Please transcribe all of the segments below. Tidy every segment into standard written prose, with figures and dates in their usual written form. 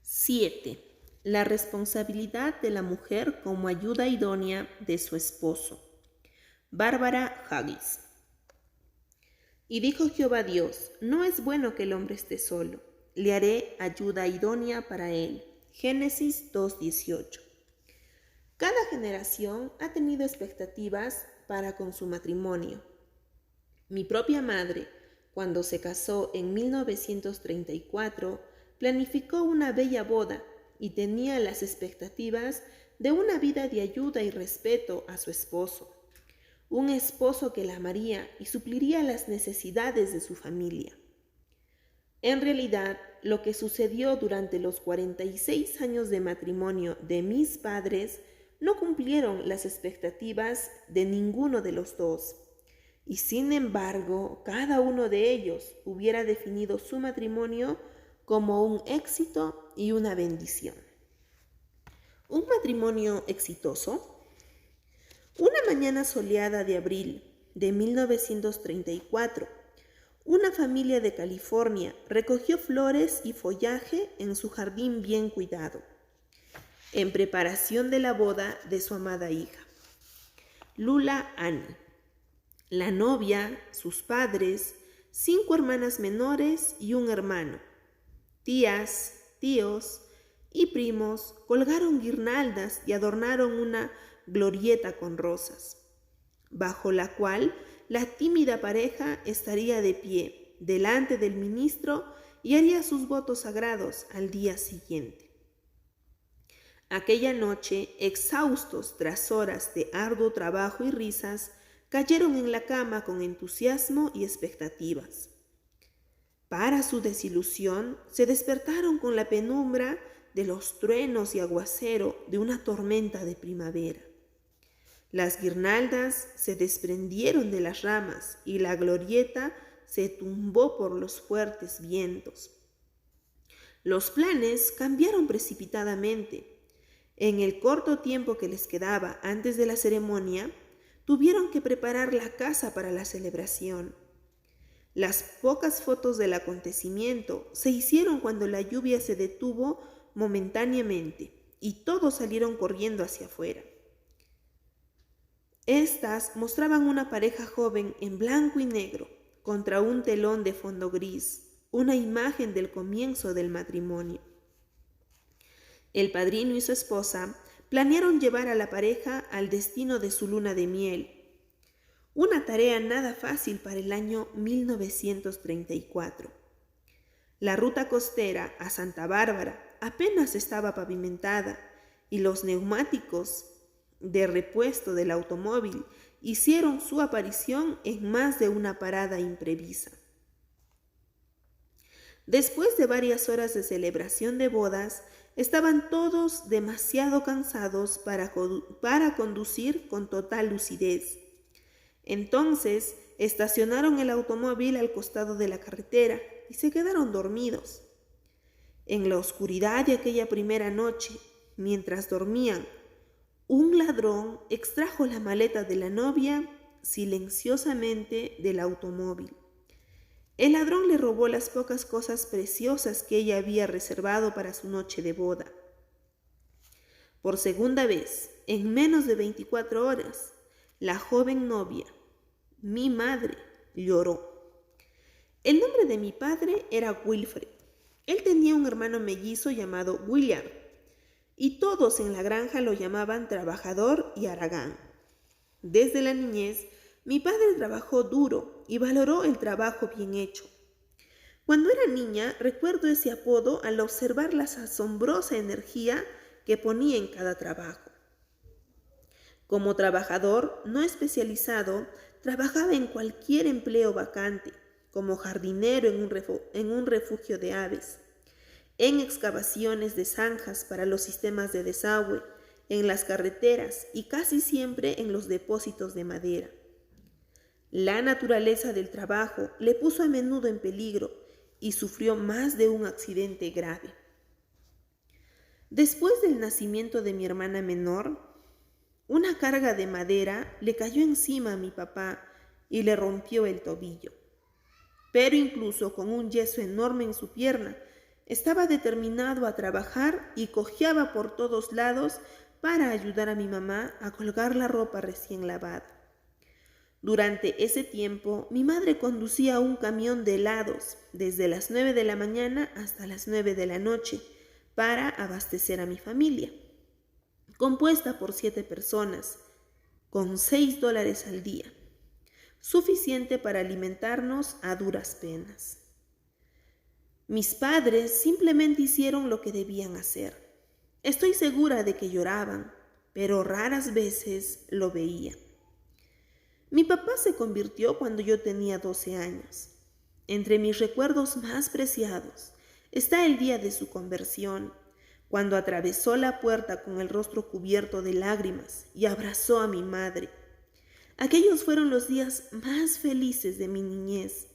7. La responsabilidad de la mujer como ayuda idónea de su esposo. Bárbara Haggis. Y dijo Jehová Dios: no es bueno que el hombre esté solo, le haré ayuda idónea para él. Génesis 2:18. Cada generación ha tenido expectativas para con su matrimonio. Mi propia madre, cuando se casó en 1934, planificó una bella boda y tenía las expectativas de una vida de ayuda y respeto a su esposo. Un esposo que la amaría y supliría las necesidades de su familia. En realidad, lo que sucedió durante los 46 años de matrimonio de mis padres no cumplieron las expectativas de ninguno de los dos. Y sin embargo, cada uno de ellos hubiera definido su matrimonio como un éxito y una bendición. ¿Un matrimonio exitoso? Una mañana soleada de abril de 1934, una familia de California recogió flores y follaje en su jardín bien cuidado, en preparación de la boda de su amada hija, Lula Annie. La novia, sus padres, 5 hermanas menores y un hermano, tías, tíos y primos colgaron guirnaldas y adornaron una glorieta con rosas, bajo la cual la tímida pareja estaría de pie delante del ministro y haría sus votos sagrados al día siguiente. Aquella noche, exhaustos tras horas de arduo trabajo y risas, cayeron en la cama con entusiasmo y expectativas. Para su desilusión, se despertaron con la penumbra de los truenos y aguacero de una tormenta de primavera. Las guirnaldas se desprendieron de las ramas y la glorieta se tumbó por los fuertes vientos. Los planes cambiaron precipitadamente. En el corto tiempo que les quedaba antes de la ceremonia, tuvieron que preparar la casa para la celebración. Las pocas fotos del acontecimiento se hicieron cuando la lluvia se detuvo momentáneamente y todos salieron corriendo hacia afuera. Estas mostraban una pareja joven en blanco y negro contra un telón de fondo gris, una imagen del comienzo del matrimonio. El padrino y su esposa planearon llevar a la pareja al destino de su luna de miel, una tarea nada fácil para el año 1934. La ruta costera a Santa Bárbara apenas estaba pavimentada y los neumáticos de repuesto del automóvil hicieron su aparición en más de una parada imprevista. Después de varias horas de celebración de bodas, estaban todos demasiado cansados para conducir con total lucidez. Entonces, estacionaron el automóvil al costado de la carretera y se quedaron dormidos. En la oscuridad de aquella primera noche, mientras dormían, un ladrón extrajo la maleta de la novia silenciosamente del automóvil. El ladrón le robó las pocas cosas preciosas que ella había reservado para su noche de boda. Por segunda vez, en menos de 24 horas, la joven novia, mi madre, lloró. El nombre de mi padre era Wilfred. Él tenía un hermano mellizo llamado William, y todos en la granja lo llamaban trabajador y haragán. Desde la niñez, mi padre trabajó duro y valoró el trabajo bien hecho. Cuando era niña, recuerdo ese apodo al observar la asombrosa energía que ponía en cada trabajo. Como trabajador no especializado, trabajaba en cualquier empleo vacante, como jardinero en un refugio de aves, en excavaciones de zanjas para los sistemas de desagüe, en las carreteras y casi siempre en los depósitos de madera. La naturaleza del trabajo le puso a menudo en peligro y sufrió más de un accidente grave. Después del nacimiento de mi hermana menor, una carga de madera le cayó encima a mi papá y le rompió el tobillo. Pero incluso con un yeso enorme en su pierna, Estaba determinado a trabajar y cojeaba por todos lados para ayudar a mi mamá a colgar la ropa recién lavada. Durante ese tiempo, mi madre conducía un camión de helados desde las 9 de la mañana hasta las 9 de la noche para abastecer a mi familia, compuesta por 7 personas, con $6 al día, suficiente para alimentarnos a duras penas. Mis padres simplemente hicieron lo que debían hacer. Estoy segura de que lloraban, pero raras veces lo veía. Mi papá se convirtió cuando yo tenía 12 años. Entre mis recuerdos más preciados está el día de su conversión, cuando atravesó la puerta con el rostro cubierto de lágrimas y abrazó a mi madre. Aquellos fueron los días más felices de mi niñez.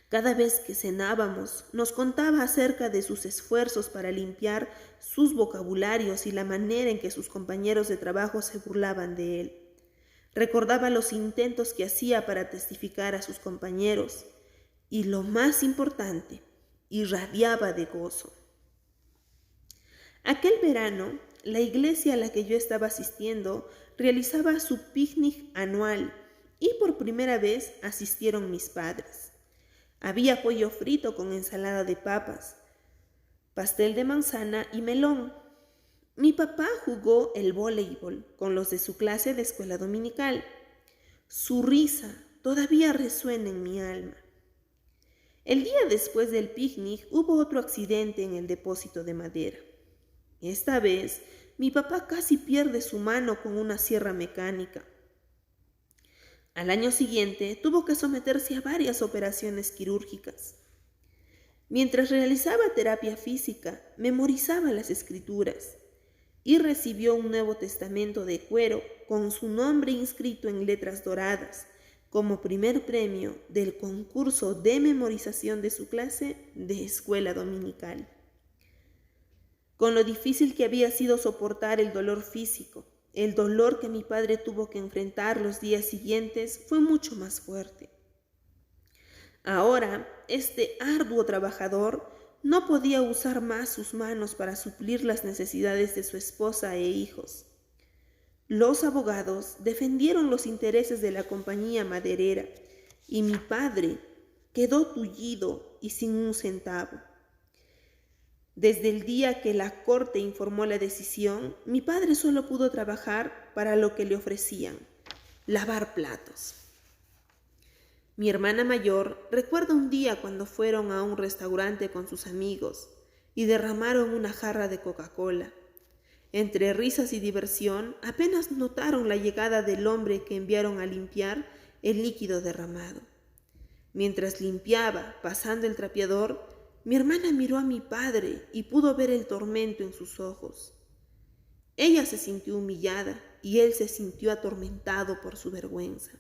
Cada vez que cenábamos, nos contaba acerca de sus esfuerzos para limpiar sus vocabularios y la manera en que sus compañeros de trabajo se burlaban de él. Recordaba los intentos que hacía para testificar a sus compañeros y, lo más importante, irradiaba de gozo. Aquel verano, la iglesia a la que yo estaba asistiendo realizaba su picnic anual y por primera vez asistieron mis padres. Había pollo frito con ensalada de papas, pastel de manzana y melón. Mi papá jugó el voleibol con los de su clase de escuela dominical. Su risa todavía resuena en mi alma. El día después del picnic hubo otro accidente en el depósito de madera. Esta vez, mi papá casi pierde su mano con una sierra mecánica. Al año siguiente, tuvo que someterse a varias operaciones quirúrgicas. Mientras realizaba terapia física, memorizaba las escrituras y recibió un Nuevo Testamento de cuero con su nombre inscrito en letras doradas como primer premio del concurso de memorización de su clase de escuela dominical. Con lo difícil que había sido soportar el dolor físico, el dolor que mi padre tuvo que enfrentar los días siguientes fue mucho más fuerte. Ahora, este arduo trabajador no podía usar más sus manos para suplir las necesidades de su esposa e hijos. Los abogados defendieron los intereses de la compañía maderera y mi padre quedó tullido y sin un centavo. Desde el día que la corte informó la decisión, mi padre solo pudo trabajar para lo que le ofrecían: lavar platos. Mi hermana mayor recuerda un día cuando fueron a un restaurante con sus amigos y derramaron una jarra de Coca-Cola. Entre risas y diversión, apenas notaron la llegada del hombre que enviaron a limpiar el líquido derramado. Mientras limpiaba, pasando el trapeador, mi hermana miró a mi padre y pudo ver el tormento en sus ojos. Ella se sintió humillada y él se sintió atormentado por su vergüenza.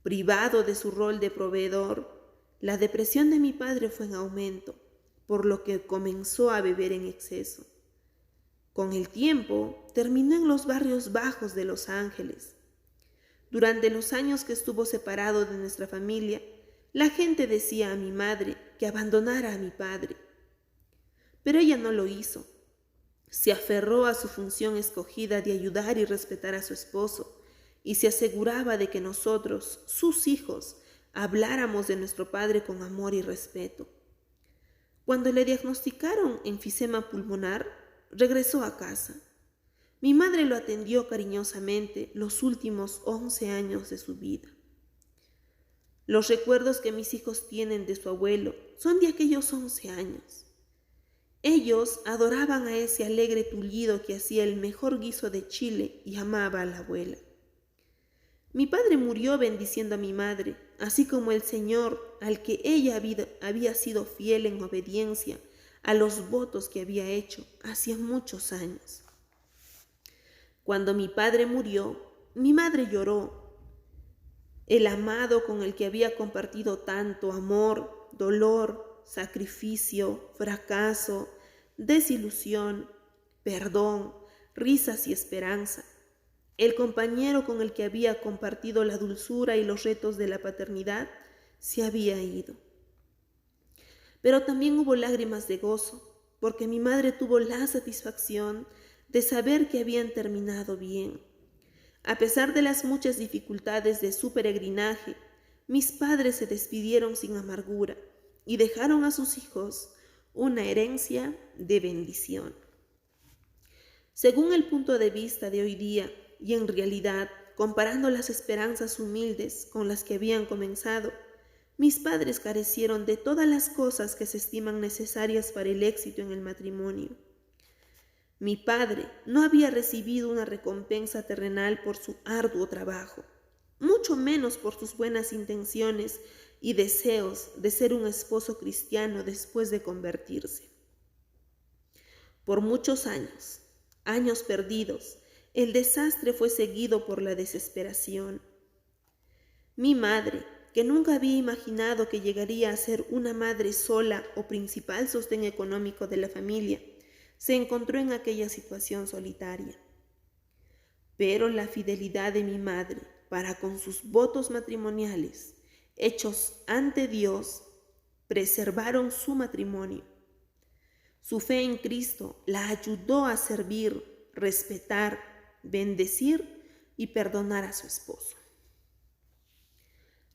Privado de su rol de proveedor, la depresión de mi padre fue en aumento, por lo que comenzó a beber en exceso. Con el tiempo, terminó en los barrios bajos de Los Ángeles. Durante los años que estuvo separado de nuestra familia, la gente decía a mi madre que abandonara a mi padre. Pero ella no lo hizo. Se aferró a su función escogida de ayudar y respetar a su esposo, y se aseguraba de que nosotros, sus hijos, habláramos de nuestro padre con amor y respeto. Cuando le diagnosticaron enfisema pulmonar, regresó a casa. Mi madre lo atendió cariñosamente los últimos 11 años de su vida. Los recuerdos que mis hijos tienen de su abuelo son de aquellos 11 años. Ellos adoraban a ese alegre tullido que hacía el mejor guiso de Chile y amaba a la abuela. Mi padre murió bendiciendo a mi madre, así como el Señor al que ella había sido fiel en obediencia a los votos que había hecho hacía muchos años. Cuando mi padre murió, mi madre lloró. El amado con el que había compartido tanto amor, dolor, sacrificio, fracaso, desilusión, perdón, risas y esperanza. El compañero con el que había compartido la dulzura y los retos de la paternidad se había ido. pero también hubo lágrimas de gozo, porque mi madre tuvo la satisfacción de saber que habían terminado bien. A pesar de las muchas dificultades de su peregrinaje, mis padres se despidieron sin amargura y dejaron a sus hijos una herencia de bendición. Según el punto de vista de hoy día, y en realidad, comparando las esperanzas humildes con las que habían comenzado, mis padres carecieron de todas las cosas que se estiman necesarias para el éxito en el matrimonio. Mi padre no había recibido una recompensa terrenal por su arduo trabajo, mucho menos por sus buenas intenciones y deseos de ser un esposo cristiano después de convertirse. Por muchos años, años perdidos, el desastre fue seguido por la desesperación. Mi madre, que nunca había imaginado que llegaría a ser una madre sola o principal sostén económico de la familia, se encontró en aquella situación solitaria. Pero la fidelidad de mi madre para con sus votos matrimoniales, hechos ante Dios, preservaron su matrimonio. Su fe en Cristo la ayudó a servir, respetar, bendecir y perdonar a su esposo.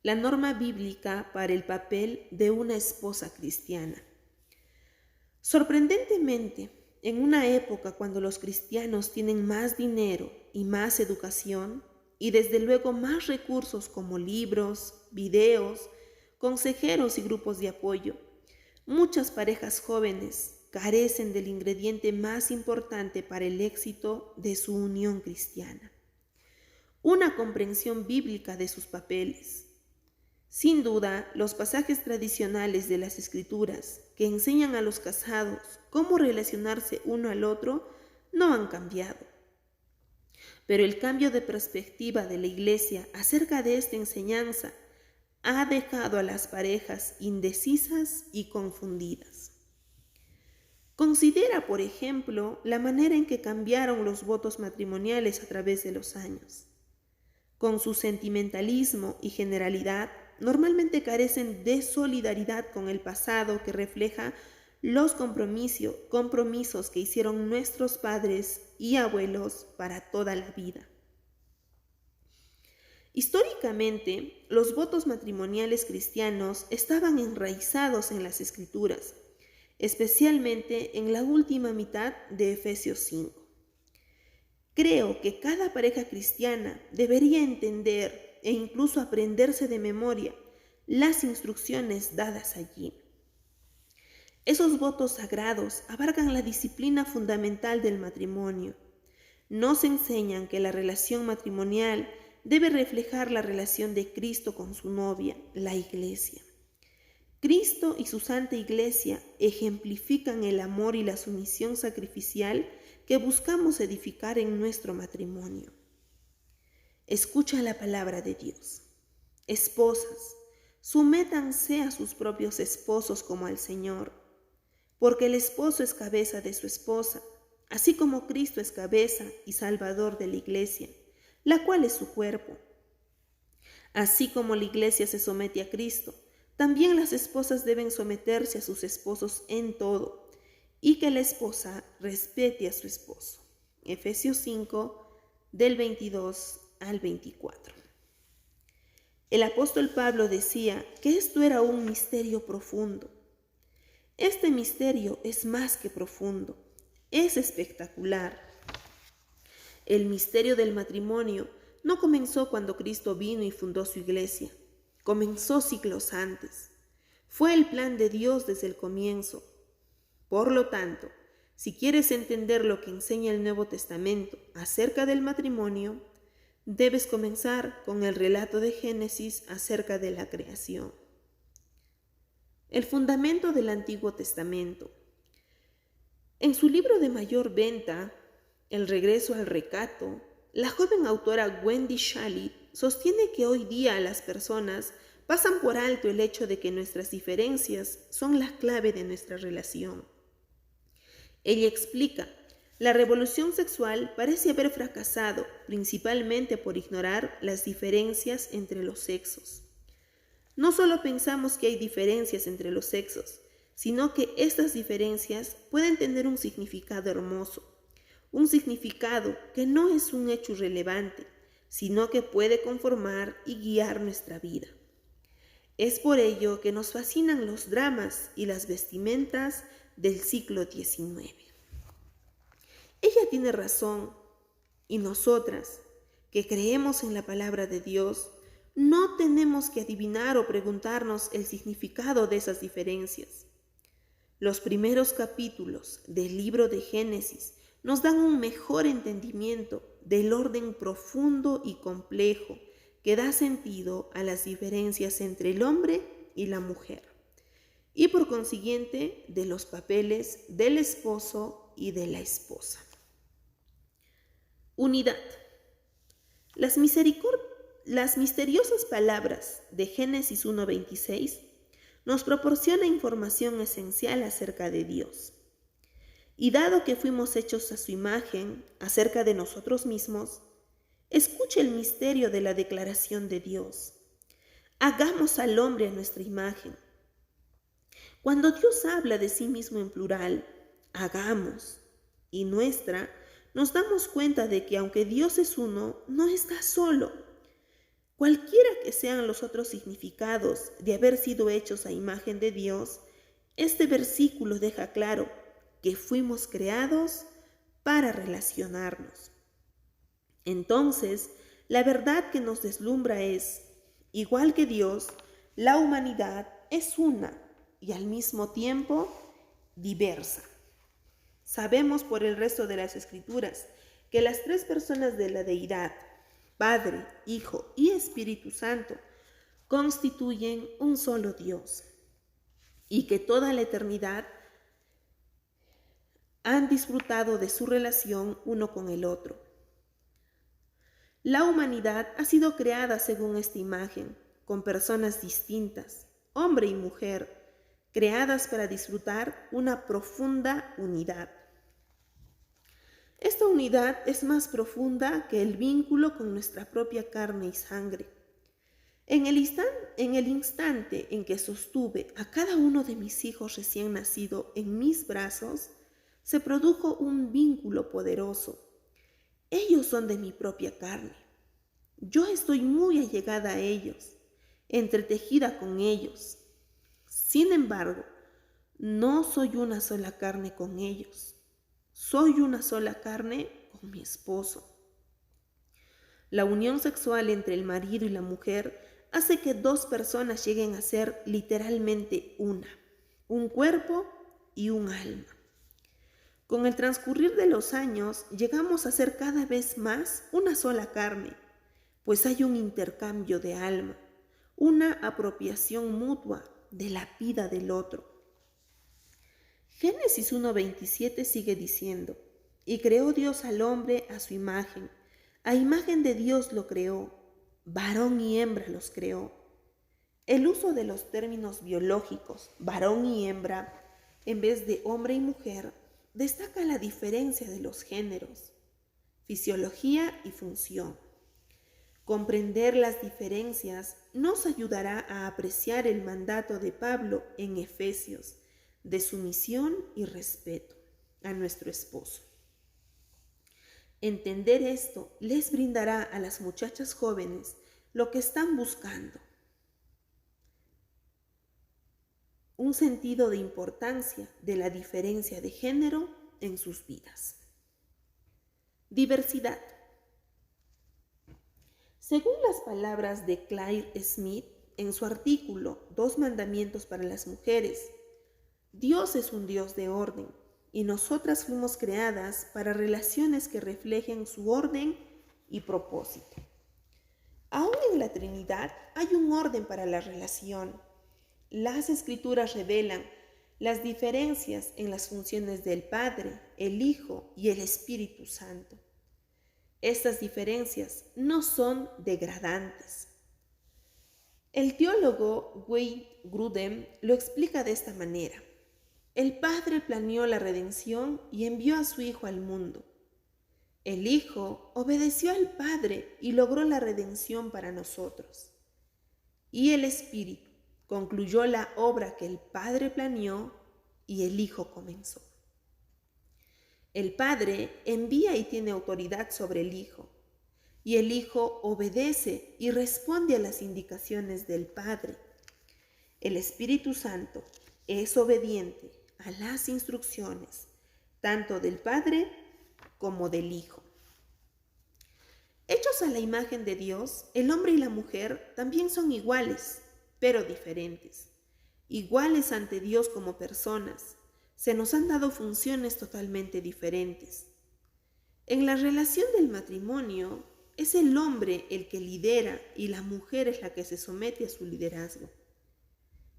La norma bíblica para el papel de una esposa cristiana. Sorprendentemente, en una época cuando los cristianos tienen más dinero y más educación, y desde luego más recursos como libros, videos, consejeros y grupos de apoyo, muchas parejas jóvenes carecen del ingrediente más importante para el éxito de su unión cristiana: una comprensión bíblica de sus papeles. Sin duda, los pasajes tradicionales de las Escrituras que enseñan a los casados cómo relacionarse uno al otro no han cambiado. Pero el cambio de perspectiva de la Iglesia acerca de esta enseñanza ha dejado a las parejas indecisas y confundidas. Considera, por ejemplo, la manera en que cambiaron los votos matrimoniales a través de los años. Con su sentimentalismo y generalidad, normalmente carecen de solidaridad con el pasado que refleja los compromisos que hicieron nuestros padres y abuelos para toda la vida. Históricamente, los votos matrimoniales cristianos estaban enraizados en las Escrituras, especialmente en la última mitad de Efesios 5. Creo que cada pareja cristiana debería entender e incluso aprenderse de memoria las instrucciones dadas allí. Esos votos sagrados abarcan la disciplina fundamental del matrimonio. Nos enseñan que la relación matrimonial debe reflejar la relación de Cristo con su novia, la Iglesia. Cristo y su Santa Iglesia ejemplifican el amor y la sumisión sacrificial que buscamos edificar en nuestro matrimonio. Escucha la palabra de Dios. Esposas, sométanse a sus propios esposos como al Señor, porque el esposo es cabeza de su esposa, así como Cristo es cabeza y salvador de la Iglesia, la cual es su cuerpo. Así como la Iglesia se somete a Cristo, también las esposas deben someterse a sus esposos en todo, y que la esposa respete a su esposo. Efesios 5, del 22 al 24. El apóstol Pablo decía que esto era un misterio profundo. Este misterio es más que profundo, es espectacular. El misterio del matrimonio no comenzó cuando Cristo vino y fundó su iglesia. Comenzó siglos antes. Fue el plan de Dios desde el comienzo. Por lo tanto, si quieres entender lo que enseña el Nuevo Testamento acerca del matrimonio, debes comenzar con el relato de Génesis acerca de la creación. El fundamento del Antiguo Testamento. En su libro de mayor venta, El regreso al recato, la joven autora Wendy Shallit sostiene que hoy día las personas pasan por alto el hecho de que nuestras diferencias son la clave de nuestra relación. Ella explica: la revolución sexual parece haber fracasado principalmente por ignorar las diferencias entre los sexos. No solo pensamos que hay diferencias entre los sexos, sino que estas diferencias pueden tener un significado hermoso, un significado que no es un hecho irrelevante, sino que puede conformar y guiar nuestra vida. Es por ello que nos fascinan los dramas y las vestimentas del siglo XIX. Ella tiene razón, y nosotras, que creemos en la palabra de Dios, no tenemos que adivinar o preguntarnos el significado de esas diferencias. Los primeros capítulos del libro de Génesis nos dan un mejor entendimiento del orden profundo y complejo que da sentido a las diferencias entre el hombre y la mujer, y por consiguiente de los papeles del esposo y de la esposa. Unidad. Las misteriosas palabras de Génesis 1:26 nos proporciona información esencial acerca de Dios. Y dado que fuimos hechos a su imagen, acerca de nosotros mismos, escuche el misterio de la declaración de Dios. Hagamos al hombre a nuestra imagen. Cuando Dios habla de sí mismo en plural, hagamos, y nuestra, nos damos cuenta de que aunque Dios es uno, no está solo. Cualquiera que sean los otros significados de haber sido hechos a imagen de Dios, este versículo deja claro que fuimos creados para relacionarnos. Entonces, la verdad que nos deslumbra es, igual que Dios, la humanidad es una y al mismo tiempo diversa. Sabemos por el resto de las Escrituras que las tres personas de la deidad, Padre, Hijo y Espíritu Santo, constituyen un solo Dios y que toda la eternidad han disfrutado de su relación uno con el otro. La humanidad ha sido creada según esta imagen, con personas distintas, hombre y mujer, creadas para disfrutar una profunda unidad. Esta unidad es más profunda que el vínculo con nuestra propia carne y sangre. En el instante en que sostuve a cada uno de mis hijos recién nacido en mis brazos, se produjo un vínculo poderoso. Ellos son de mi propia carne. Yo estoy muy allegada a ellos, entretejida con ellos. Sin embargo, no soy una sola carne con ellos. Soy una sola carne con mi esposo. La unión sexual entre el marido y la mujer hace que dos personas lleguen a ser literalmente una, un cuerpo y un alma. Con el transcurrir de los años, llegamos a ser cada vez más una sola carne, pues hay un intercambio de alma, una apropiación mutua de la vida del otro. Génesis 1:27 sigue diciendo, y creó Dios al hombre a su imagen, a imagen de Dios lo creó, varón y hembra los creó. El uso de los términos biológicos, varón y hembra, en vez de hombre y mujer, destaca la diferencia de los géneros, fisiología y función. Comprender las diferencias nos ayudará a apreciar el mandato de Pablo en Efesios, de sumisión y respeto a nuestro esposo. Entender esto les brindará a las muchachas jóvenes lo que están buscando: un sentido de importancia de la diferencia de género en sus vidas. Diversidad. Según las palabras de Claire Smith en su artículo 2 mandamientos para las mujeres, Dios es un Dios de orden y nosotras fuimos creadas para relaciones que reflejen su orden y propósito. Aún en la Trinidad hay un orden para la relación. Las Escrituras revelan las diferencias en las funciones del Padre, el Hijo y el Espíritu Santo. Estas diferencias no son degradantes. El teólogo Wayne Grudem lo explica de esta manera: el Padre planeó la redención y envió a su Hijo al mundo. El Hijo obedeció al Padre y logró la redención para nosotros. Y el Espíritu concluyó la obra que el Padre planeó y el Hijo comenzó. El Padre envía y tiene autoridad sobre el Hijo, y el Hijo obedece y responde a las indicaciones del Padre. El Espíritu Santo es obediente a las instrucciones, tanto del Padre como del Hijo. Hechos a la imagen de Dios, el hombre y la mujer también son iguales, pero diferentes. Iguales ante Dios como personas, se nos han dado funciones totalmente diferentes. En la relación del matrimonio, es el hombre el que lidera y la mujer es la que se somete a su liderazgo.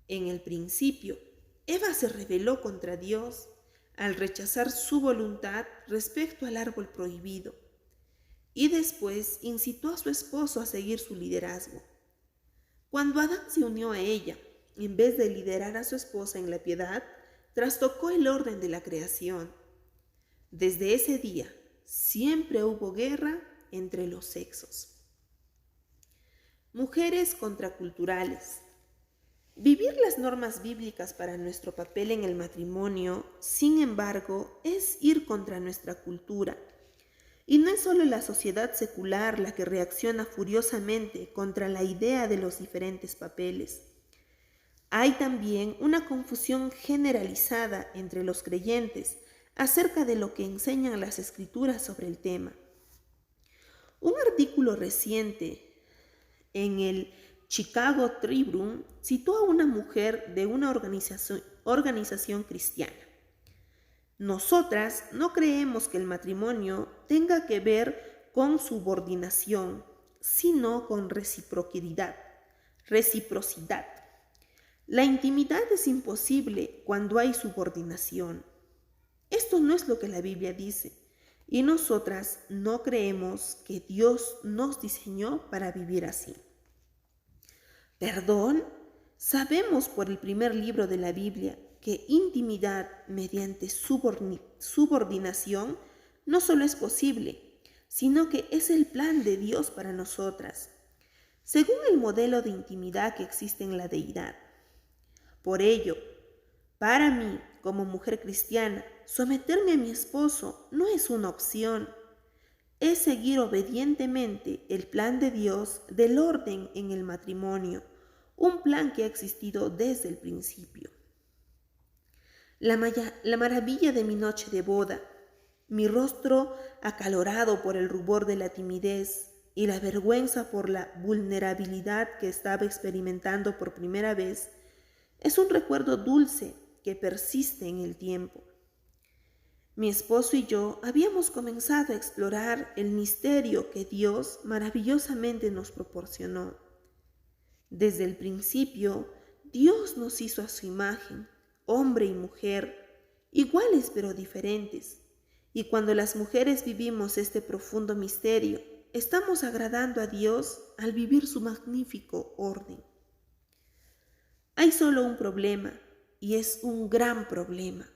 En el principio, Eva se rebeló contra Dios al rechazar su voluntad respecto al árbol prohibido, y después incitó a su esposo a seguir su liderazgo. Cuando Adán se unió a ella, en vez de liderar a su esposa en la piedad, trastocó el orden de la creación. Desde ese día, siempre hubo guerra entre los sexos. Mujeres contraculturales. Vivir las normas bíblicas para nuestro papel en el matrimonio, sin embargo, es ir contra nuestra cultura. Y no es solo la sociedad secular la que reacciona furiosamente contra la idea de los diferentes papeles. Hay también una confusión generalizada entre los creyentes acerca de lo que enseñan las Escrituras sobre el tema. Un artículo reciente en el Chicago Tribune citó a una mujer de una organización cristiana. Nosotras no creemos que el matrimonio tenga que ver con subordinación, sino con reciprocidad. La intimidad es imposible cuando hay subordinación. Esto no es lo que la Biblia dice, y nosotras no creemos que Dios nos diseñó para vivir así. ¿Perdón? Sabemos por el primer libro de la Biblia que intimidad mediante subordinación no solo es posible, sino que es el plan de Dios para nosotras, según el modelo de intimidad que existe en la deidad. Por ello, para mí, como mujer cristiana, someterme a mi esposo no es una opción, es seguir obedientemente el plan de Dios del orden en el matrimonio, un plan que ha existido desde el principio. La maravilla de mi noche de boda, mi rostro acalorado por el rubor de la timidez y la vergüenza por la vulnerabilidad que estaba experimentando por primera vez, es un recuerdo dulce que persiste en el tiempo. Mi esposo y yo habíamos comenzado a explorar el misterio que Dios maravillosamente nos proporcionó. Desde el principio, Dios nos hizo a su imagen, hombre y mujer, iguales pero diferentes. Y cuando las mujeres vivimos este profundo misterio, estamos agradando a Dios al vivir su magnífico orden. Hay solo un problema, y es un gran problema.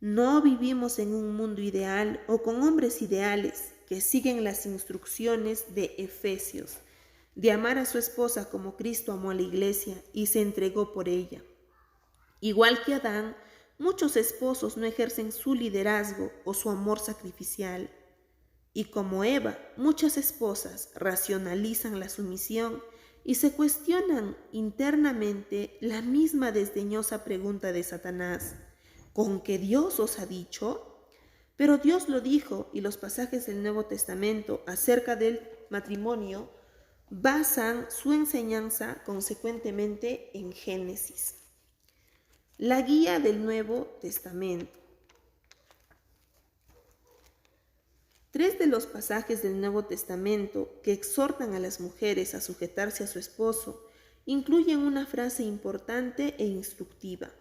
No vivimos en un mundo ideal o con hombres ideales que siguen las instrucciones de Efesios, de amar a su esposa como Cristo amó a la iglesia y se entregó por ella. Igual que Adán, muchos esposos no ejercen su liderazgo o su amor sacrificial. Y como Eva, muchas esposas racionalizan la sumisión y se cuestionan internamente la misma desdeñosa pregunta de Satanás: ¿con qué Dios os ha dicho? Pero Dios lo dijo, y los pasajes del Nuevo Testamento acerca del matrimonio basan su enseñanza consecuentemente en Génesis. La guía del Nuevo Testamento. 3 de los pasajes del Nuevo Testamento que exhortan a las mujeres a sujetarse a su esposo incluyen una frase importante e instructiva.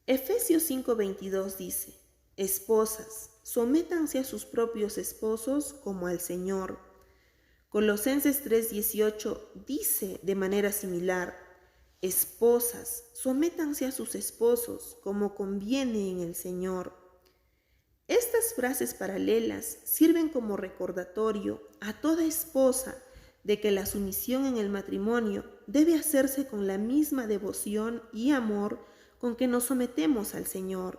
Efesios 5:22 dice: Esposas, sométanse a sus propios esposos como al Señor. Colosenses 3:18 dice de manera similar: Esposas, sométanse a sus esposos como conviene en el Señor. Estas frases paralelas sirven como recordatorio a toda esposa de que la sumisión en el matrimonio debe hacerse con la misma devoción y amor con que nos sometemos al Señor.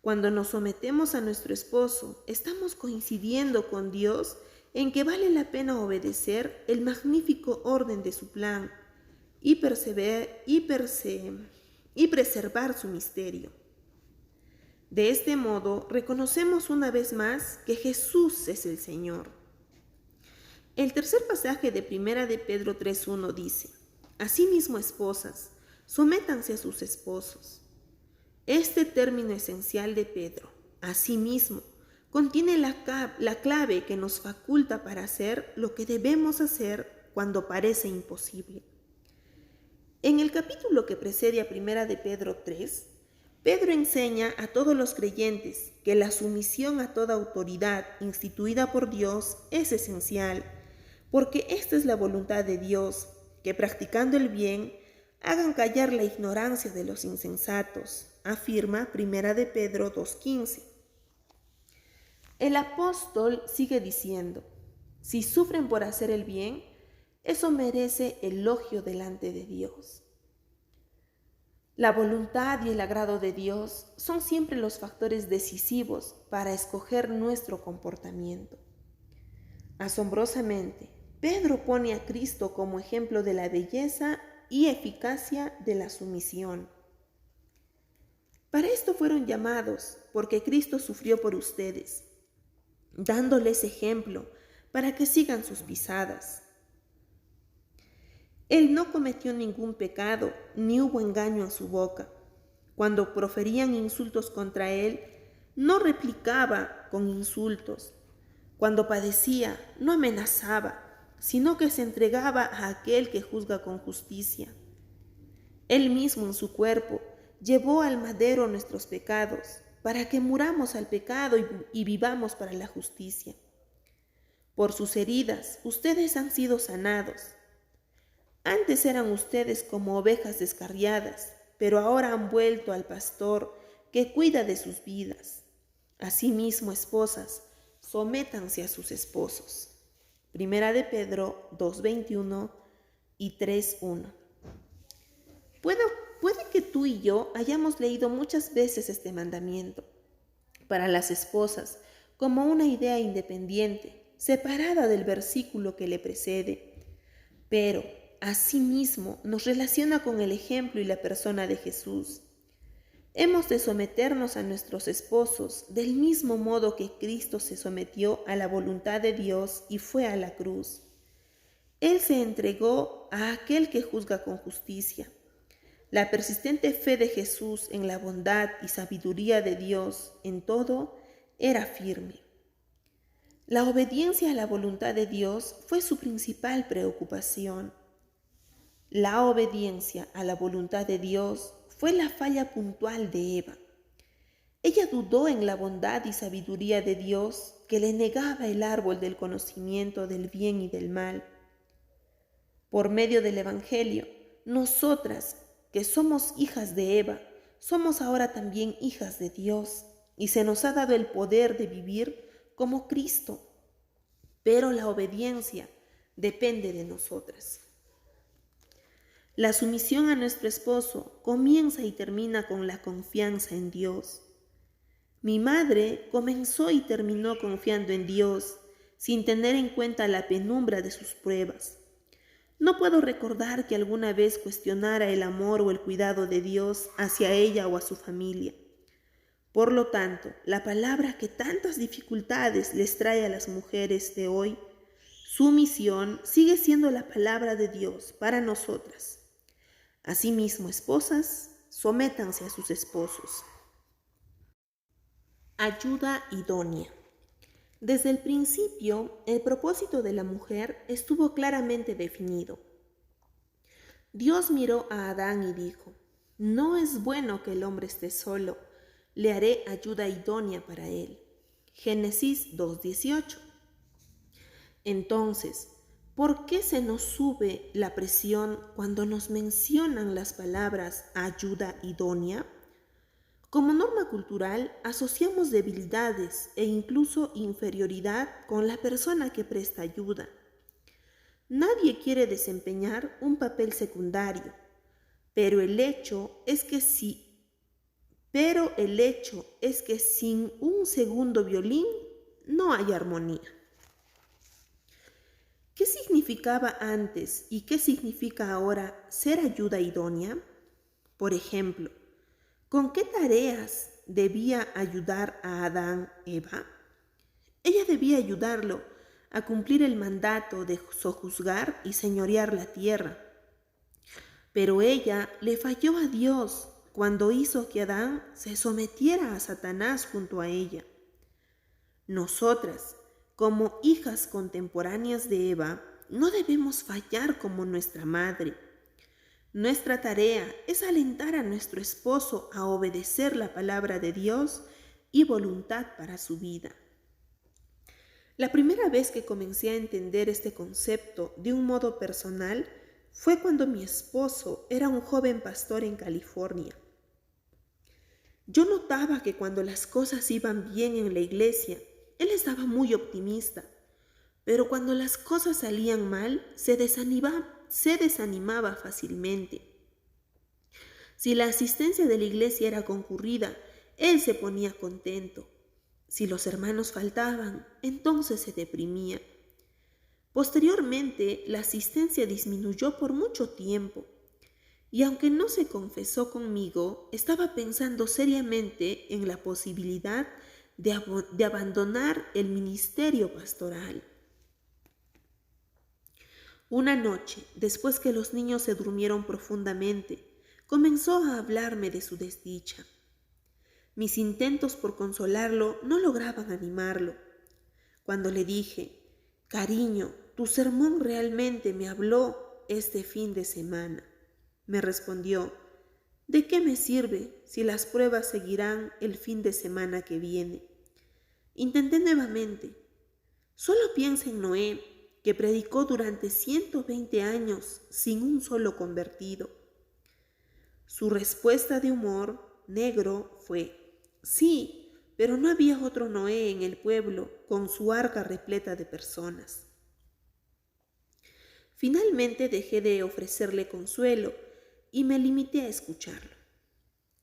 Cuando nos sometemos a nuestro esposo, estamos coincidiendo con Dios en que vale la pena obedecer el magnífico orden de su plan y preservar su misterio. De este modo, reconocemos una vez más que Jesús es el Señor. El tercer pasaje de 1 de Pedro 3:1 dice: Asimismo, esposas, sométanse a sus esposos. Este término esencial de Pedro, asimismo, contiene la clave que nos faculta para hacer lo que debemos hacer cuando parece imposible. En el capítulo que precede a 1 de Pedro 3, Pedro enseña a todos los creyentes que la sumisión a toda autoridad instituida por Dios es esencial, porque esta es la voluntad de Dios, que practicando el bien hagan callar la ignorancia de los insensatos, afirma 1 de Pedro 2:15. El apóstol sigue diciendo: si sufren por hacer el bien, eso merece elogio delante de Dios. La voluntad y el agrado de Dios son siempre los factores decisivos para escoger nuestro comportamiento. Asombrosamente, Pedro pone a Cristo como ejemplo de la belleza y eficacia de la sumisión. Para esto fueron llamados, porque Cristo sufrió por ustedes, dándoles ejemplo para que sigan sus pisadas. Él no cometió ningún pecado, ni hubo engaño en su boca. Cuando proferían insultos contra él, no replicaba con insultos. Cuando padecía, no amenazaba, sino que se entregaba a aquel que juzga con justicia. Él mismo en su cuerpo llevó al madero nuestros pecados, para que muramos al pecado y vivamos para la justicia. Por sus heridas, ustedes han sido sanados. Antes eran ustedes como ovejas descarriadas, pero ahora han vuelto al pastor que cuida de sus vidas. Asimismo, esposas, sométanse a sus esposos. 1 de Pedro 2:21 y 3:1. Puede que tú y yo hayamos leído muchas veces este mandamiento para las esposas como una idea independiente, separada del versículo que le precede, pero asimismo nos relaciona con el ejemplo y la persona de Jesús. Hemos de someternos a nuestros esposos del mismo modo que Cristo se sometió a la voluntad de Dios y fue a la cruz. Él se entregó a aquel que juzga con justicia. La persistente fe de Jesús en la bondad y sabiduría de Dios en todo era firme. La obediencia a la voluntad de Dios fue su principal preocupación. La obediencia a la voluntad de Dios fue la falla puntual de Eva. Ella dudó en la bondad y sabiduría de Dios que le negaba el árbol del conocimiento del bien y del mal. Por medio del Evangelio, nosotras, que somos hijas de Eva, somos ahora también hijas de Dios, y se nos ha dado el poder de vivir como Cristo. Pero la obediencia depende de nosotras. La sumisión a nuestro esposo comienza y termina con la confianza en Dios. Mi madre comenzó y terminó confiando en Dios, sin tener en cuenta la penumbra de sus pruebas. No puedo recordar que alguna vez cuestionara el amor o el cuidado de Dios hacia ella o a su familia. Por lo tanto, la palabra que tantas dificultades les trae a las mujeres de hoy, sumisión, sigue siendo la palabra de Dios para nosotras. Asimismo, esposas, sométanse a sus esposos. Ayuda idónea. Desde el principio, el propósito de la mujer estuvo claramente definido. Dios miró a Adán y dijo: no es bueno que el hombre esté solo, le haré ayuda idónea para él. Génesis 2:18. Entonces, ¿por qué se nos sube la presión cuando nos mencionan las palabras ayuda idónea? Como norma cultural, asociamos debilidades e incluso inferioridad con la persona que presta ayuda. Nadie quiere desempeñar un papel secundario, pero el hecho es que si pero el hecho es que sin un segundo violín no hay armonía. ¿Qué significaba antes y qué significa ahora ser ayuda idónea? Por ejemplo, ¿con qué tareas debía ayudar a Adán Eva? Ella debía ayudarlo a cumplir el mandato de sojuzgar y señorear la tierra. Pero ella le falló a Dios cuando hizo que Adán se sometiera a Satanás junto a ella. Nosotras, como hijas contemporáneas de Eva, no debemos fallar como nuestra madre. Nuestra tarea es alentar a nuestro esposo a obedecer la palabra de Dios y voluntad para su vida. La primera vez que comencé a entender este concepto de un modo personal fue cuando mi esposo era un joven pastor en California. Yo notaba que cuando las cosas iban bien en la iglesia, él estaba muy optimista, pero cuando las cosas salían mal, se desanimaba fácilmente. Si la asistencia de la iglesia era concurrida, él se ponía contento. Si los hermanos faltaban, entonces se deprimía. Posteriormente, la asistencia disminuyó por mucho tiempo, y aunque no se confesó conmigo, estaba pensando seriamente en la posibilidad de abandonar el ministerio pastoral. Una noche, después que los niños se durmieron profundamente, comenzó a hablarme de su desdicha. Mis intentos por consolarlo no lograban animarlo. Cuando le dije, cariño, tu sermón realmente me habló este fin de semana, me respondió, ¿de qué me sirve si las pruebas seguirán el fin de semana que viene? Intenté nuevamente. Solo piensa en Noé, que predicó durante 120 años sin un solo convertido. Su respuesta de humor negro fue, sí, pero no había otro Noé en el pueblo con su arca repleta de personas. Finalmente dejé de ofrecerle consuelo y me limité a escucharlo.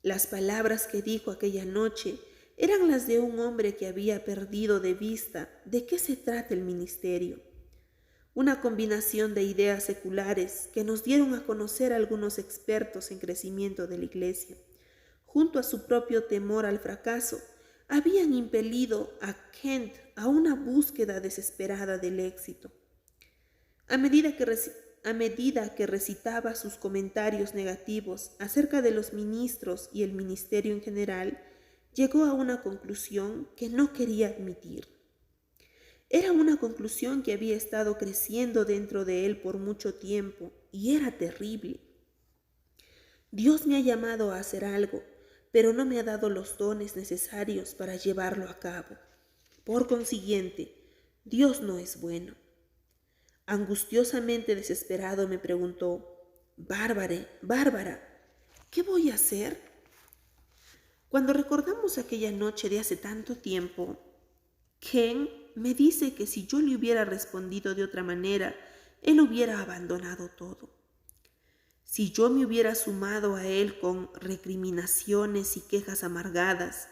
Las palabras que dijo aquella noche eran las de un hombre que había perdido de vista de qué se trata el ministerio. Una combinación de ideas seculares que nos dieron a conocer algunos expertos en crecimiento de la iglesia, junto a su propio temor al fracaso, habían impelido a Kent a una búsqueda desesperada del éxito. A medida que recitaba sus comentarios negativos acerca de los ministros y el ministerio en general, llegó a una conclusión que no quería admitir. Era una conclusión que había estado creciendo dentro de él por mucho tiempo y era terrible. Dios me ha llamado a hacer algo, pero no me ha dado los dones necesarios para llevarlo a cabo. Por consiguiente, Dios no es bueno. Angustiosamente desesperado me preguntó, Bárbara, ¿qué voy a hacer? Cuando recordamos aquella noche de hace tanto tiempo, Ken me dice que si yo le hubiera respondido de otra manera, él hubiera abandonado todo. Si yo me hubiera sumado a él con recriminaciones y quejas amargadas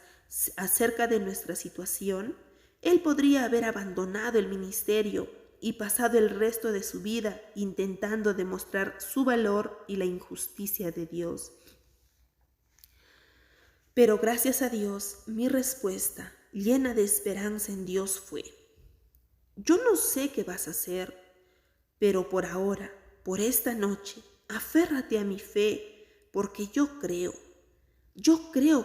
acerca de nuestra situación, él podría haber abandonado el ministerio y pasado el resto de su vida intentando demostrar su valor y la injusticia de Dios. Pero gracias a Dios, mi respuesta, llena de esperanza en Dios, fue: yo no sé qué vas a hacer, pero por ahora, por esta noche, aférrate a mi fe, porque yo creo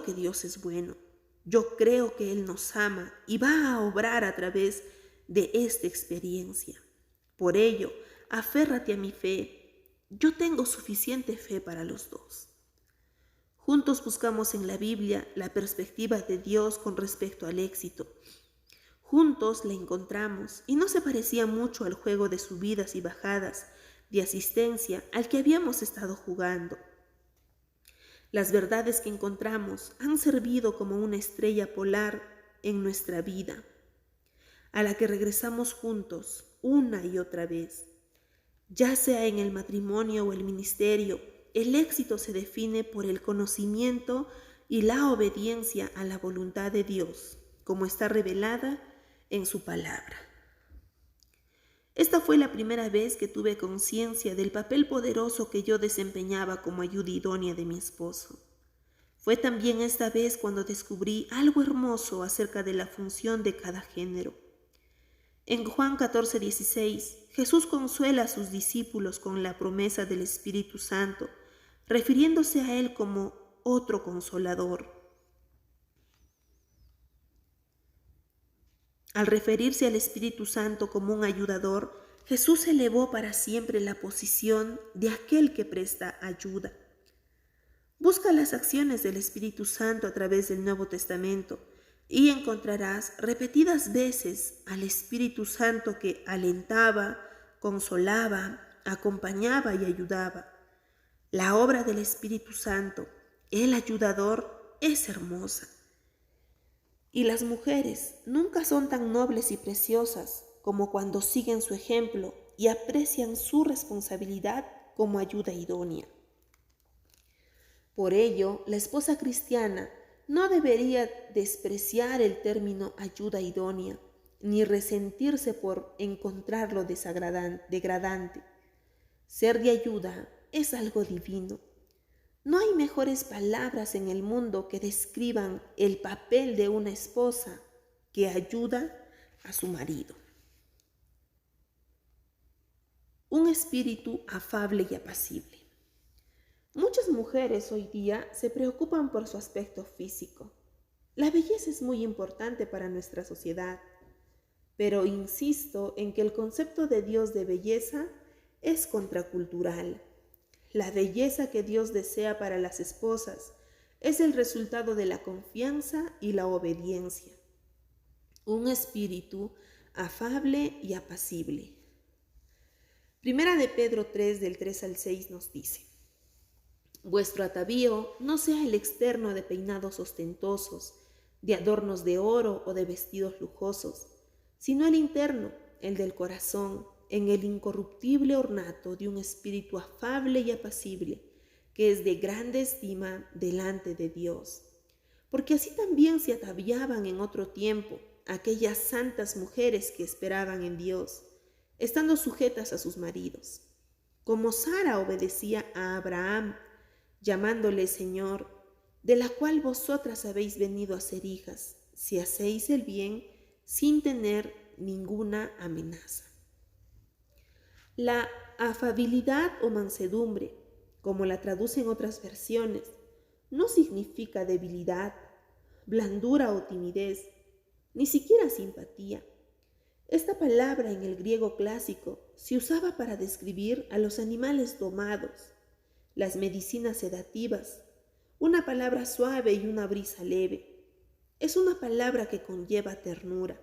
que Dios es bueno, yo creo que Él nos ama y va a obrar a través de esta experiencia. Por ello, aférrate a mi fe, yo tengo suficiente fe para los dos. Juntos buscamos en la Biblia la perspectiva de Dios con respecto al éxito. Juntos la encontramos y no se parecía mucho al juego de subidas y bajadas de asistencia al que habíamos estado jugando. Las verdades que encontramos han servido como una estrella polar en nuestra vida, a la que regresamos juntos una y otra vez. Ya sea en el matrimonio o el ministerio, el éxito se define por el conocimiento y la obediencia a la voluntad de Dios, como está revelada en su palabra. Esta fue la primera vez que tuve conciencia del papel poderoso que yo desempeñaba como ayuda idónea de mi esposo. Fue también esta vez cuando descubrí algo hermoso acerca de la función de cada género. En Juan 14:16, Jesús consuela a sus discípulos con la promesa del Espíritu Santo, refiriéndose a él como otro consolador. Al referirse al Espíritu Santo como un ayudador, Jesús elevó para siempre la posición de aquel que presta ayuda. Busca las acciones del Espíritu Santo a través del Nuevo Testamento y encontrarás repetidas veces al Espíritu Santo que alentaba, consolaba, acompañaba y ayudaba. La obra del Espíritu Santo, el ayudador, es hermosa. Y las mujeres nunca son tan nobles y preciosas como cuando siguen su ejemplo y aprecian su responsabilidad como ayuda idónea. Por ello, la esposa cristiana no debería despreciar el término ayuda idónea, ni resentirse por encontrarlo degradante. Ser de ayuda es algo divino. No hay mejores palabras en el mundo que describan el papel de una esposa que ayuda a su marido. Un espíritu afable y apacible. Muchas mujeres hoy día se preocupan por su aspecto físico. La belleza es muy importante para nuestra sociedad, pero insisto en que el concepto de Dios de belleza es contracultural. La belleza que Dios desea para las esposas es el resultado de la confianza y la obediencia. Un espíritu afable y apacible. Primera de Pedro 3, del 3 al 6 nos dice: vuestro atavío no sea el externo de peinados ostentosos, de adornos de oro o de vestidos lujosos, sino el interno, el del corazón, en el incorruptible ornato de un espíritu afable y apacible, que es de grande estima delante de Dios. Porque así también se ataviaban en otro tiempo aquellas santas mujeres que esperaban en Dios, estando sujetas a sus maridos. Como Sara obedecía a Abraham, llamándole Señor, de la cual vosotras habéis venido a ser hijas, si hacéis el bien sin tener ninguna amenaza. La afabilidad o mansedumbre, como la traducen otras versiones, no significa debilidad, blandura o timidez, ni siquiera simpatía. Esta palabra en el griego clásico se usaba para describir a los animales domados, las medicinas sedativas, una palabra suave y una brisa leve. Es una palabra que conlleva ternura.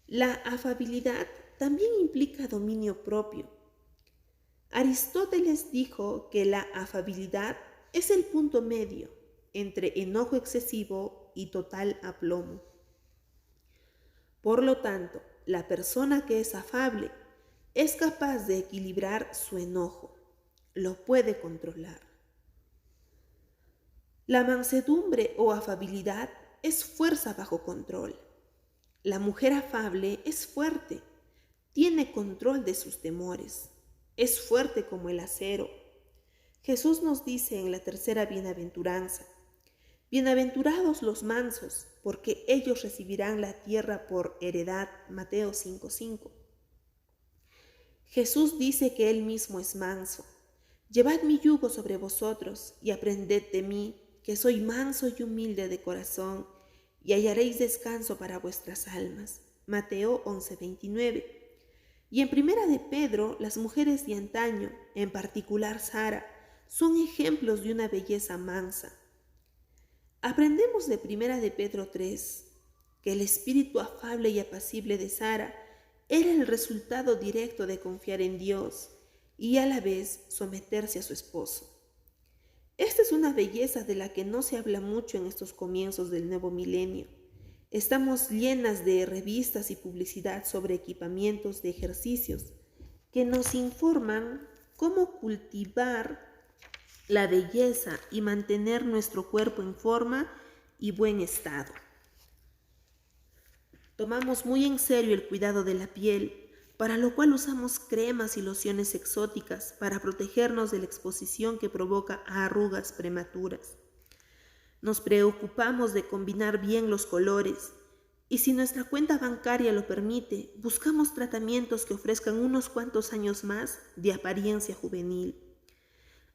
La afabilidad también implica dominio propio. Aristóteles dijo que la afabilidad es el punto medio entre enojo excesivo y total aplomo. Por lo tanto, la persona que es afable es capaz de equilibrar su enojo, lo puede controlar. La mansedumbre o afabilidad es fuerza bajo control. La mujer afable es fuerte, tiene control de sus temores, es fuerte como el acero. Jesús nos dice en la tercera bienaventuranza: bienaventurados los mansos, porque ellos recibirán la tierra por heredad. Mateo 5:5. Jesús dice que Él mismo es manso. Llevad mi yugo sobre vosotros y aprended de mí, que soy manso y humilde de corazón, y hallaréis descanso para vuestras almas. Mateo 11:29. Y en Primera de Pedro, las mujeres de antaño, en particular Sara, son ejemplos de una belleza mansa. Aprendemos de Primera de Pedro 3 que el espíritu afable y apacible de Sara era el resultado directo de confiar en Dios y a la vez someterse a su esposo. Esta es una belleza de la que no se habla mucho en estos comienzos del nuevo milenio. Estamos llenas de revistas y publicidad sobre equipamientos de ejercicios que nos informan cómo cultivar la belleza y mantener nuestro cuerpo en forma y buen estado. Tomamos muy en serio el cuidado de la piel, para lo cual usamos cremas y lociones exóticas para protegernos de la exposición que provoca arrugas prematuras. Nos preocupamos de combinar bien los colores y si nuestra cuenta bancaria lo permite, buscamos tratamientos que ofrezcan unos cuantos años más de apariencia juvenil.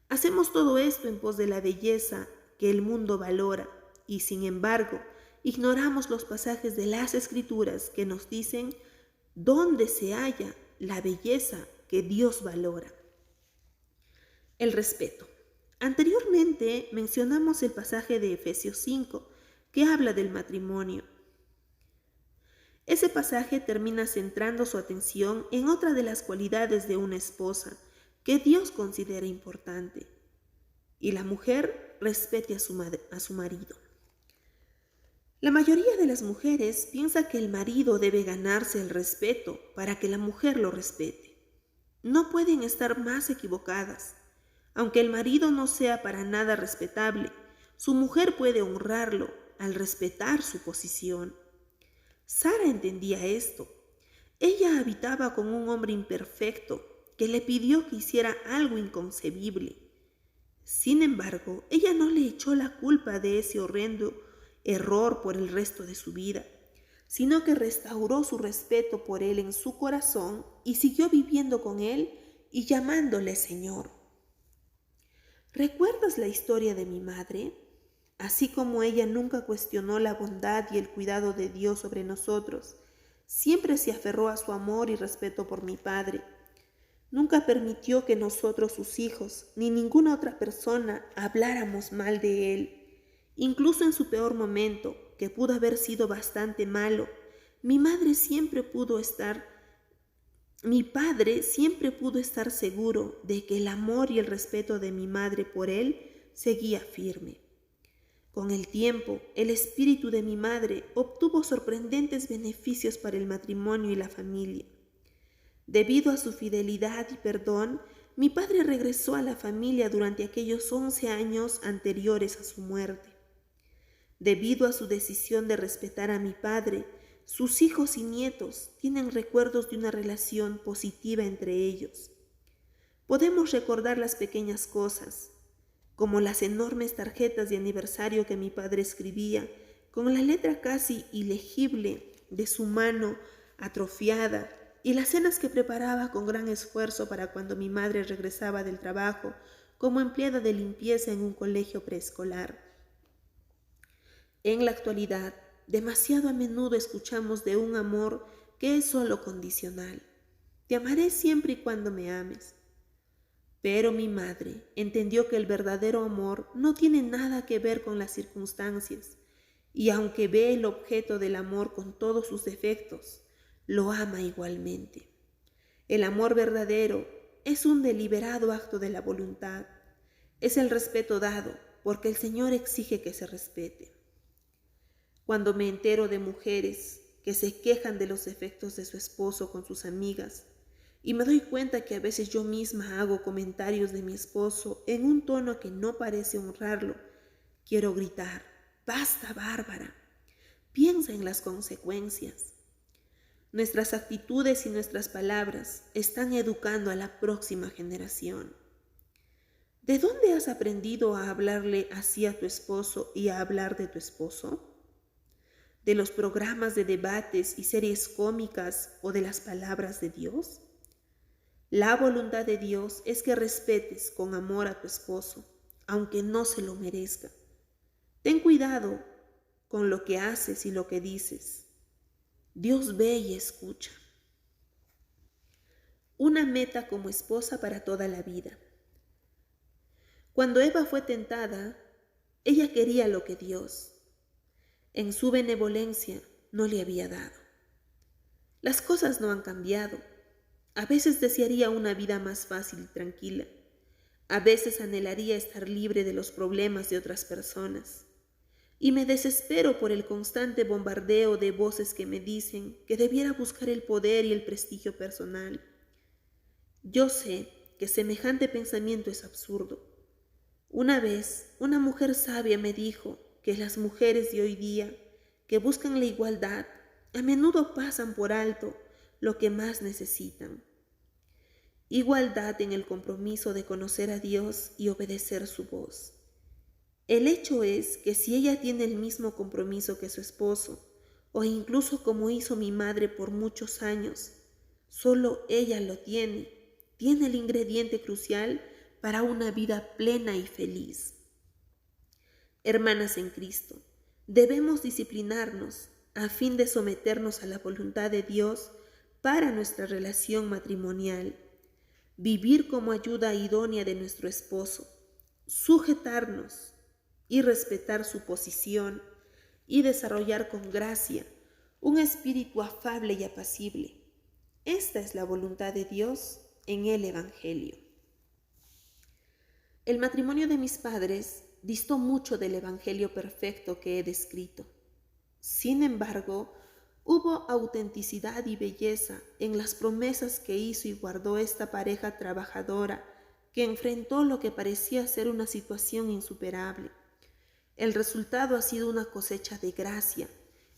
Hacemos todo esto en pos de la belleza que el mundo valora y, sin embargo, ignoramos los pasajes de las Escrituras que nos dicen dónde se halla la belleza que Dios valora. El respeto. Anteriormente mencionamos el pasaje de Efesios 5, que habla del matrimonio. Ese pasaje termina centrando su atención en otra de las cualidades de una esposa que Dios considera importante, y la mujer respete a su marido. La mayoría de las mujeres piensa que el marido debe ganarse el respeto para que la mujer lo respete. No pueden estar más equivocadas. Aunque el marido no sea para nada respetable, su mujer puede honrarlo al respetar su posición. Sara entendía esto. Ella habitaba con un hombre imperfecto que le pidió que hiciera algo inconcebible. Sin embargo, ella no le echó la culpa de ese horrendo error por el resto de su vida, sino que restauró su respeto por él en su corazón y siguió viviendo con él y llamándole Señor. ¿Recuerdas la historia de mi madre? Así como ella nunca cuestionó la bondad y el cuidado de Dios sobre nosotros, siempre se aferró a su amor y respeto por mi padre. Nunca permitió que nosotros, sus hijos, ni ninguna otra persona habláramos mal de él. Incluso en su peor momento, que pudo haber sido bastante malo, mi padre siempre pudo estar seguro de que el amor y el respeto de mi madre por él seguía firme. Con el tiempo, el espíritu de mi madre obtuvo sorprendentes beneficios para el matrimonio y la familia. Debido a su fidelidad y perdón, mi padre regresó a la familia durante aquellos 11 años anteriores a su muerte. Debido a su decisión de respetar a mi padre, sus hijos y nietos tienen recuerdos de una relación positiva entre ellos. Podemos recordar las pequeñas cosas, como las enormes tarjetas de aniversario que mi padre escribía con la letra casi ilegible de su mano atrofiada y las cenas que preparaba con gran esfuerzo para cuando mi madre regresaba del trabajo como empleada de limpieza en un colegio preescolar. En la actualidad, demasiado a menudo escuchamos de un amor que es solo condicional. Te amaré siempre y cuando me ames. Pero mi madre entendió que el verdadero amor no tiene nada que ver con las circunstancias, y aunque ve el objeto del amor con todos sus defectos, lo ama igualmente. El amor verdadero es un deliberado acto de la voluntad. Es el respeto dado, porque el Señor exige que se respete. Cuando me entero de mujeres que se quejan de los defectos de su esposo con sus amigas, y me doy cuenta que a veces yo misma hago comentarios de mi esposo en un tono que no parece honrarlo, quiero gritar: ¡basta, Bárbara! Piensa en las consecuencias. Nuestras actitudes y nuestras palabras están educando a la próxima generación. ¿De dónde has aprendido a hablarle así a tu esposo y a hablar de tu esposo? ¿De los programas de debates y series cómicas o de las palabras de Dios? La voluntad de Dios es que respetes con amor a tu esposo, aunque no se lo merezca. Ten cuidado con lo que haces y lo que dices. Dios ve y escucha. Una meta como esposa para toda la vida. Cuando Eva fue tentada, ella quería lo que Dios, en su benevolencia, no le había dado. Las cosas no han cambiado. A veces desearía una vida más fácil y tranquila. A veces anhelaría estar libre de los problemas de otras personas. Y me desespero por el constante bombardeo de voces que me dicen que debiera buscar el poder y el prestigio personal. Yo sé que semejante pensamiento es absurdo. Una vez, una mujer sabia me dijo que las mujeres de hoy día que buscan la igualdad a menudo pasan por alto lo que más necesitan. Igualdad en el compromiso de conocer a Dios y obedecer su voz. El hecho es que si ella tiene el mismo compromiso que su esposo, o incluso como hizo mi madre por muchos años, solo ella lo tiene el ingrediente crucial para una vida plena y feliz. Hermanas en Cristo, debemos disciplinarnos a fin de someternos a la voluntad de Dios para nuestra relación matrimonial, vivir como ayuda idónea de nuestro esposo, sujetarnos y respetar su posición y desarrollar con gracia un espíritu afable y apacible. Esta es la voluntad de Dios en el Evangelio. El matrimonio de mis padres distó mucho del Evangelio perfecto que he descrito. Sin embargo, hubo autenticidad y belleza en las promesas que hizo y guardó esta pareja trabajadora que enfrentó lo que parecía ser una situación insuperable. El resultado ha sido una cosecha de gracia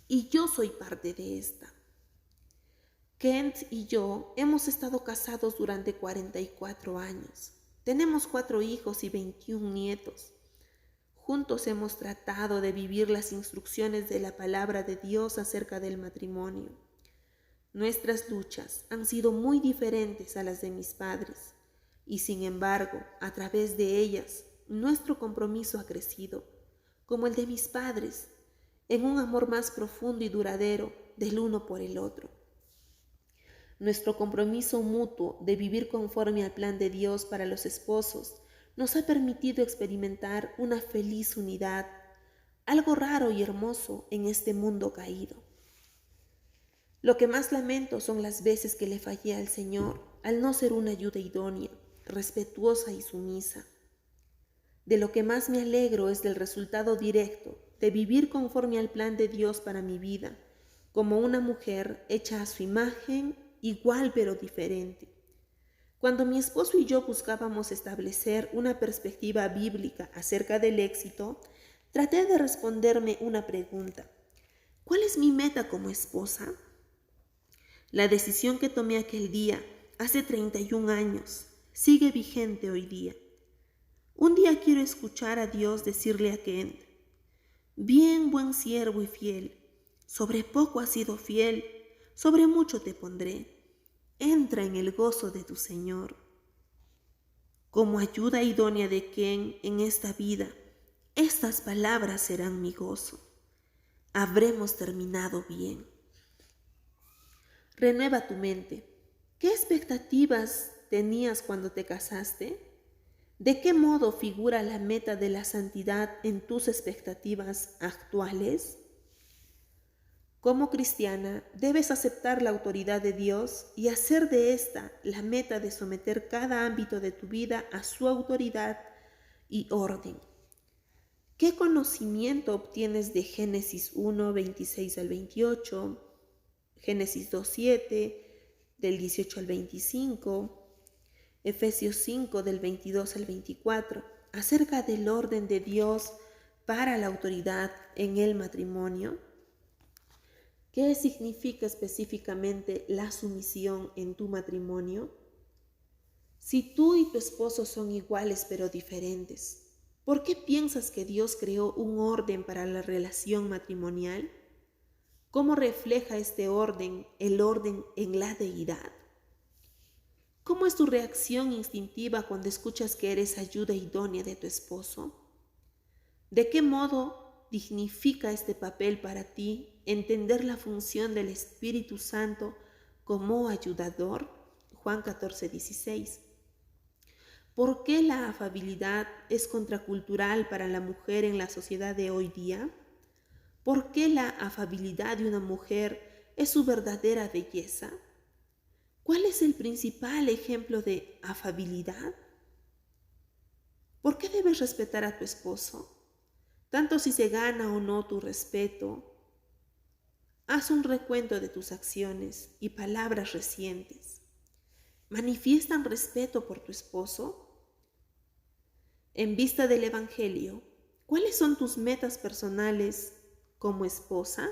y yo soy parte de esta. Kent y yo hemos estado casados durante 44 años. Tenemos 4 hijos y 21 nietos. Juntos hemos tratado de vivir las instrucciones de la palabra de Dios acerca del matrimonio. Nuestras luchas han sido muy diferentes a las de mis padres y sin embargo, a través de ellas, nuestro compromiso ha crecido, como el de mis padres, en un amor más profundo y duradero del uno por el otro. Nuestro compromiso mutuo de vivir conforme al plan de Dios para los esposos nos ha permitido experimentar una feliz unidad, algo raro y hermoso en este mundo caído. Lo que más lamento son las veces que le fallé al Señor al no ser una ayuda idónea, respetuosa y sumisa. De lo que más me alegro es del resultado directo de vivir conforme al plan de Dios para mi vida, como una mujer hecha a su imagen, igual pero diferente. Cuando mi esposo y yo buscábamos establecer una perspectiva bíblica acerca del éxito, traté de responderme una pregunta. ¿Cuál es mi meta como esposa? La decisión que tomé aquel día, hace 31 años, sigue vigente hoy día. Un día quiero escuchar a Dios decirle a Kent, bien, buen siervo y fiel, sobre poco has sido fiel, sobre mucho te pondré. Entra en el gozo de tu Señor. Como ayuda idónea de Kent en esta vida, estas palabras serán mi gozo. Habremos terminado bien. Renueva tu mente. ¿Qué expectativas tenías cuando te casaste? ¿De qué modo figura la meta de la santidad en tus expectativas actuales? Como cristiana, debes aceptar la autoridad de Dios y hacer de esta la meta de someter cada ámbito de tu vida a su autoridad y orden. ¿Qué conocimiento obtienes de Génesis 1, 26 al 28, Génesis 2, 7, del 18 al 25, Efesios 5, del 22 al 24, acerca del orden de Dios para la autoridad en el matrimonio? ¿Qué significa específicamente la sumisión en tu matrimonio? Si tú y tu esposo son iguales pero diferentes, ¿por qué piensas que Dios creó un orden para la relación matrimonial? ¿Cómo refleja este orden el orden en la deidad? ¿Cómo es tu reacción instintiva cuando escuchas que eres ayuda idónea de tu esposo? ¿De qué modo dignifica este papel para ti entender la función del Espíritu Santo como ayudador? Juan 14, 16. ¿Por qué la afabilidad es contracultural para la mujer en la sociedad de hoy día? ¿Por qué la afabilidad de una mujer es su verdadera belleza? ¿Cuál es el principal ejemplo de afabilidad? ¿Por qué debes respetar a tu esposo? Tanto si se gana o no tu respeto, haz un recuento de tus acciones y palabras recientes. ¿Manifiestan respeto por tu esposo? En vista del Evangelio, ¿cuáles son tus metas personales como esposa?